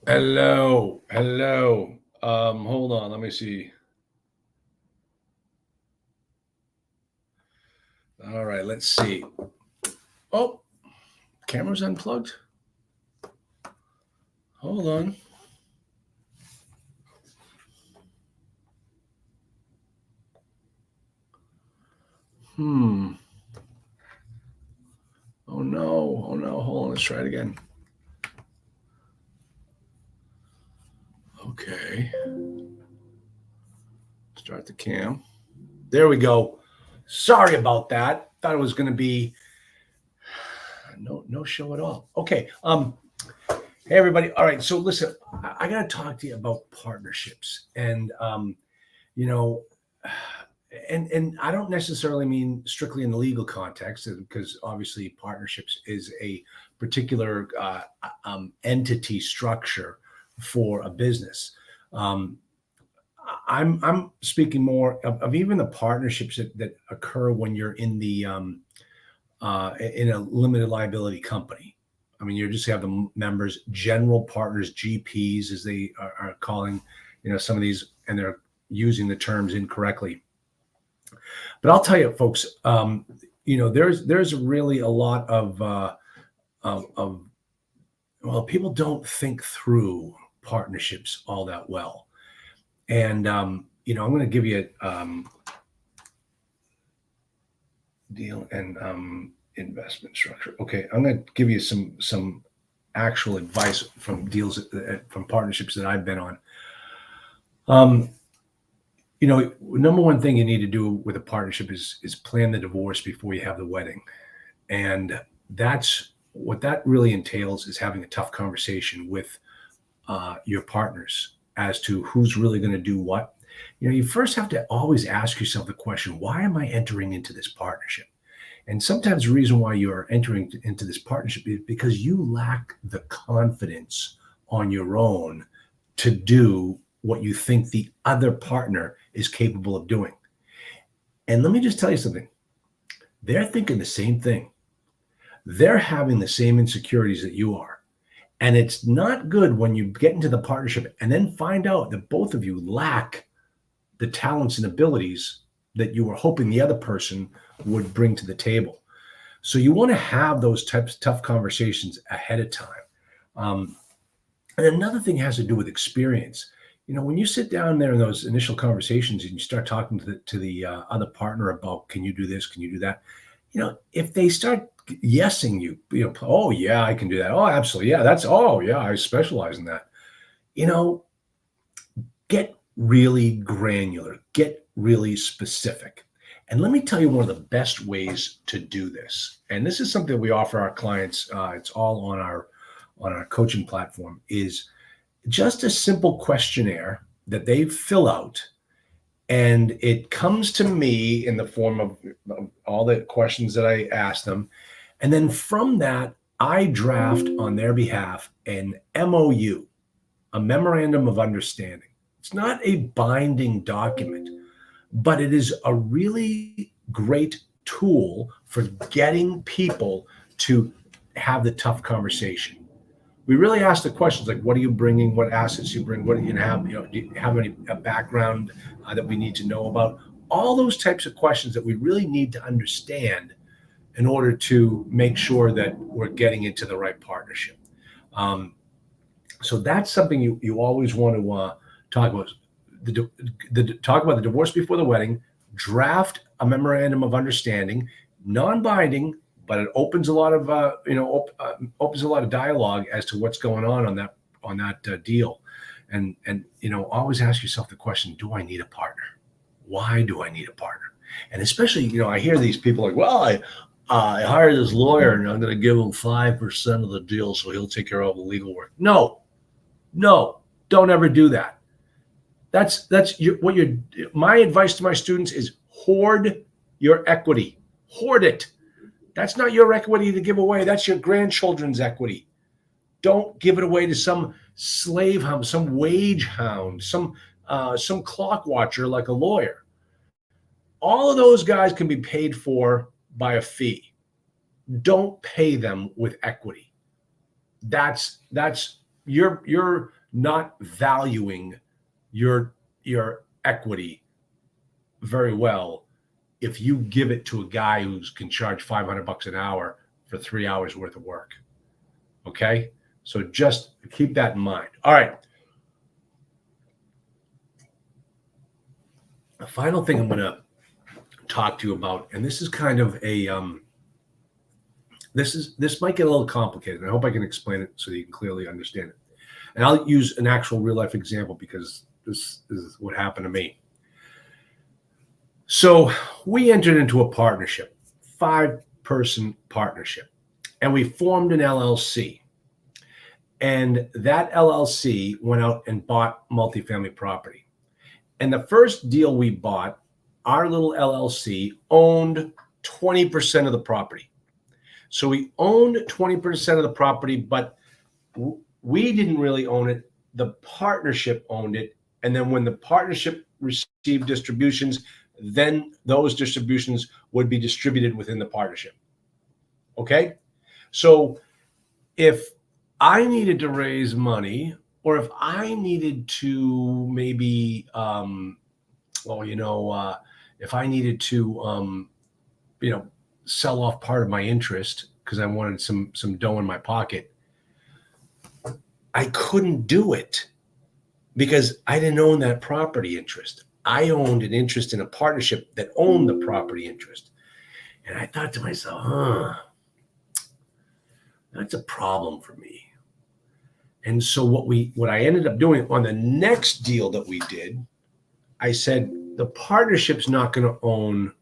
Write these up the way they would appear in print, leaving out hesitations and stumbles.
Hello, hello. Hold on, let me see. All right, let's see. Oh, camera's unplugged. Hold on. Hmm. Oh no. Oh no. Hold on. Let's try it again. Okay. Start the cam. There we go. Sorry about that. Thought it was going to be no show at all. Okay. Hey everybody. All right. So listen, I got to talk to you about partnerships, and you know, and I don't necessarily mean strictly in the legal context, because obviously partnerships is a particular entity structure for a business. Um, I'm speaking more of even the partnerships that occur when you're in a limited liability company. I mean, you just have the members, general partners, GPs, as they are calling, some of these, and they're using the terms incorrectly. But I'll tell you, folks, there's really a lot of well, people don't think through partnerships all that well, and I'm going to give you deal and investment structure. Okay, I'm going to give you some actual advice from deals from partnerships that I've been on. Um, Number one thing you need to do with a partnership is plan the divorce before you have the wedding, and that's what that really entails is having a tough conversation with your partners as to who's really going to do what. You first have to always ask yourself the question, why am I entering into this partnership? And sometimes the reason why you are entering into this partnership is because you lack the confidence on your own to do what you think the other partner is capable of doing. And let me just tell you something. They're thinking the same thing. They're having the same insecurities that you are. And it's not good when you get into the partnership and then find out that both of you lack the talents and abilities that you were hoping the other person would bring to the table. So you want to have those types of tough conversations ahead of time. And another thing has to do with experience. When you sit down there in those initial conversations and you start talking to the other partner about, can you do this? Can you do that? If they start yesing you, oh yeah, I can do that. Oh, absolutely. Yeah, oh yeah, I specialize in that. Get really granular, get really specific. And let me tell you one of the best ways to do this. And this is something we offer our clients. It's all on our coaching platform. Is just a simple questionnaire that they fill out, and it comes to me in the form of all the questions that I ask them, and then from that I draft on their behalf an MOU, a memorandum of understanding. It's not a binding document, but it is a really great tool for getting people to have the tough conversation. We really ask the questions like, what are you bringing? What assets you bring? What do you have? Do you have any background that we need to know about? All those types of questions that we really need to understand in order to make sure that we're getting into the right partnership. Um, so that's something you always want to talk about. Talk about the divorce before the wedding. Draft a memorandum of understanding, non-binding, but it opens a lot of opens a lot of dialogue as to what's going on that deal, and always ask yourself the question: do I need a partner? Why do I need a partner? And especially, I hear these people like, well, I hired this lawyer and I'm going to give him 5% of the deal so he'll take care of all the legal work. No, don't ever do that. That's what you're. My advice to my students is hoard your equity. Hoard it. That's not your equity to give away. That's your grandchildren's equity. Don't give it away to some slave hound, some wage hound, some clock watcher like a lawyer. All of those guys can be paid for by a fee. Don't pay them with equity. That's you're not valuing your equity very well if you give it to a guy who can charge $500 an hour for 3 hours worth of work. Okay, so just keep that in mind. All right. The final thing I'm going to talk to you about, and this is kind of a this might get a little complicated. I hope I can explain it so that you can clearly understand it. And I'll use an actual real life example because this is what happened to me. So we entered into a partnership, 5-person partnership, and we formed an LLC. And that LLC went out and bought multifamily property. And the first deal we bought, our little LLC owned 20% of the property. So we owned 20% of the property, but we didn't really own it. The partnership owned it. And then when the partnership received distributions, then those distributions would be distributed within the partnership. Okay? So if I needed to raise money, or if I needed to maybe, if I needed to, sell off part of my interest because I wanted some dough in my pocket, I couldn't do it because I didn't own that property interest. I owned an interest in a partnership that owned the property interest. And I thought to myself, that's a problem for me. And so what I ended up doing on the next deal that we did, I said, the partnership's not going to own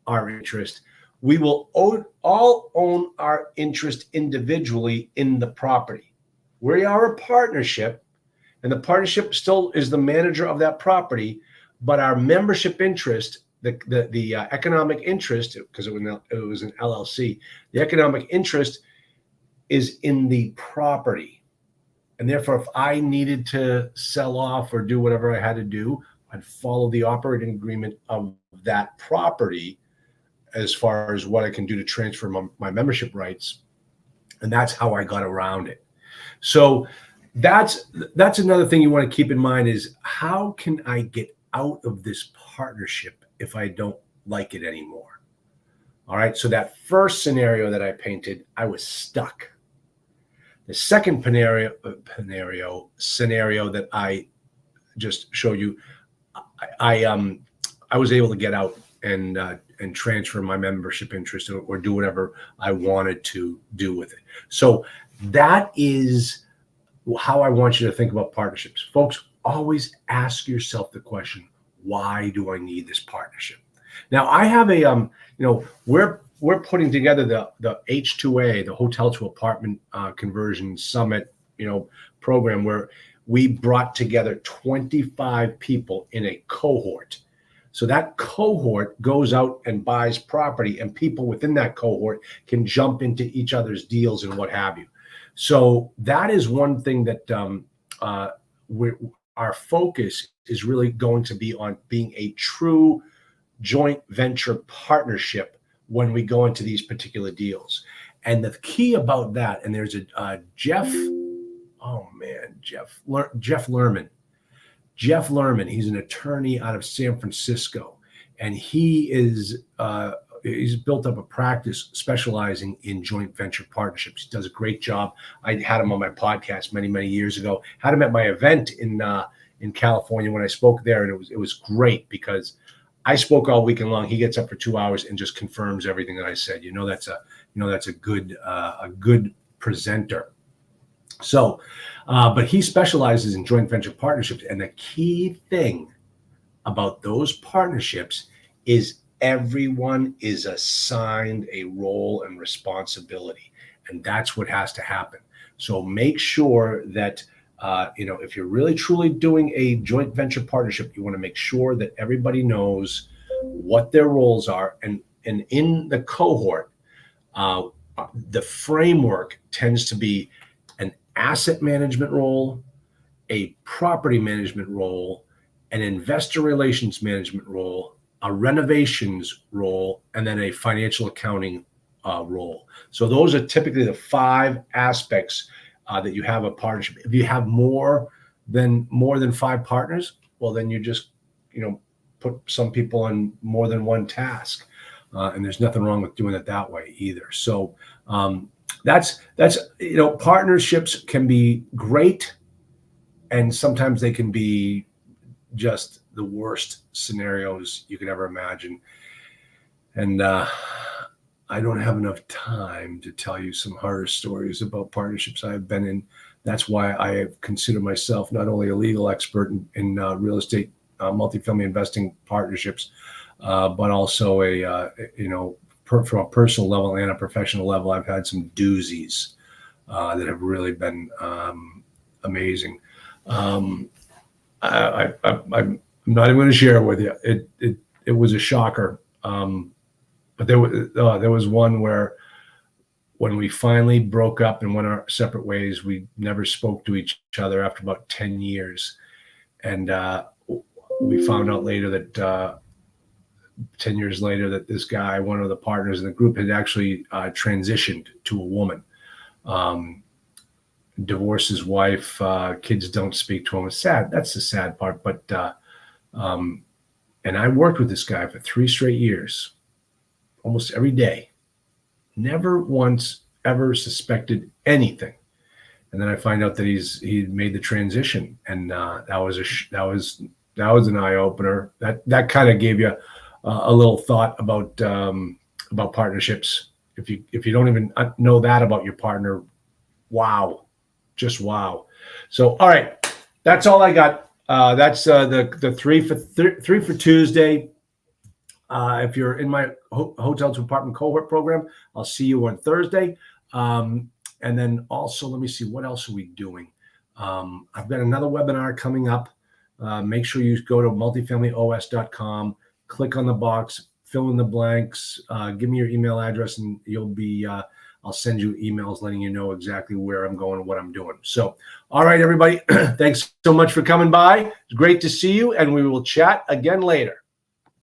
our interest. We will all own our interest individually in the property. We are a partnership, and the partnership still is the manager of that property, but our membership interest, the economic interest, because it was an LLC, the economic interest is in the property. And therefore, if I needed to sell off or do whatever I had to do, I'd follow the operating agreement of that property as far as what I can do to transfer my membership rights. And that's how I got around it. So that's another thing you want to keep in mind is how can I get out of this partnership if I don't like it anymore? All right. So that first scenario that I painted, I was stuck. The second scenario that I just showed you, I was able to get out and transfer my membership interest or do whatever I wanted to do with it. So that is how I want you to think about partnerships. Folks, always ask yourself the question, why do I need this partnership? Now I have a, we're putting together the H2A, the hotel to apartment conversion summit, program where we brought together 25 people in a cohort. So that cohort goes out and buys property, and people within that cohort can jump into each other's deals and what have you. So that is one thing that our focus is really going to be on being a true joint venture partnership when we go into these particular deals. And the key about that, and there's a Jeff Lerman. Jeff Lerman, he's an attorney out of San Francisco, and he's built up a practice specializing in joint venture partnerships. He does a great job. I had him on my podcast many, many years ago. Had him at my event in California when I spoke there, and it was great because I spoke all weekend long. He gets up for 2 hours and just confirms everything that I said. That's a good presenter. So, but he specializes in joint venture partnerships. And the key thing about those partnerships is everyone is assigned a role and responsibility. And that's what has to happen. So make sure that, if you're really truly doing a joint venture partnership, you want to make sure that everybody knows what their roles are. And in the cohort, the framework tends to be an asset management role, a property management role, an investor relations management role, a renovations role, and then a financial accounting role. So those are typically the 5 aspects that you have a partnership. If you have more than 5 partners, well, then you just, put some people on more than one task. And there's nothing wrong with doing it that way either. So that's partnerships can be great, and sometimes they can be just the worst scenarios you could ever imagine. And I don't have enough time to tell you some horror stories about partnerships I've been in. That's why I consider myself not only a legal expert in real estate, multifamily investing partnerships, but also from a personal level and a professional level, I've had some doozies that have really been amazing. I'm not even going to share it with you. It was a shocker. But there was one where, when we finally broke up and went our separate ways, we never spoke to each other after about 10 years. And we found out later that 10 years later that this guy, one of the partners in the group, had actually transitioned to a woman. Divorced his wife, kids don't speak to him. It's sad. That's the sad part. But and I worked with this guy for 3 straight years, almost every day. Never once ever suspected anything. And then I find out that he made the transition, and that was an eye opener. That kind of gave you a little thought about partnerships. If you don't even know that about your partner, wow, just wow. So all right, that's all I got. That's the three for Tuesday. If you're in my hotel to apartment cohort program, I'll see you on Thursday. And then also, let me see, what else are we doing? I've got another webinar coming up. Make sure you go to multifamilyos.com, click on the box, fill in the blanks, give me your email address, and I'll send you emails letting you know exactly where I'm going and what I'm doing. So, all right, everybody, thanks so much for coming by. It's great to see you, and we will chat again later.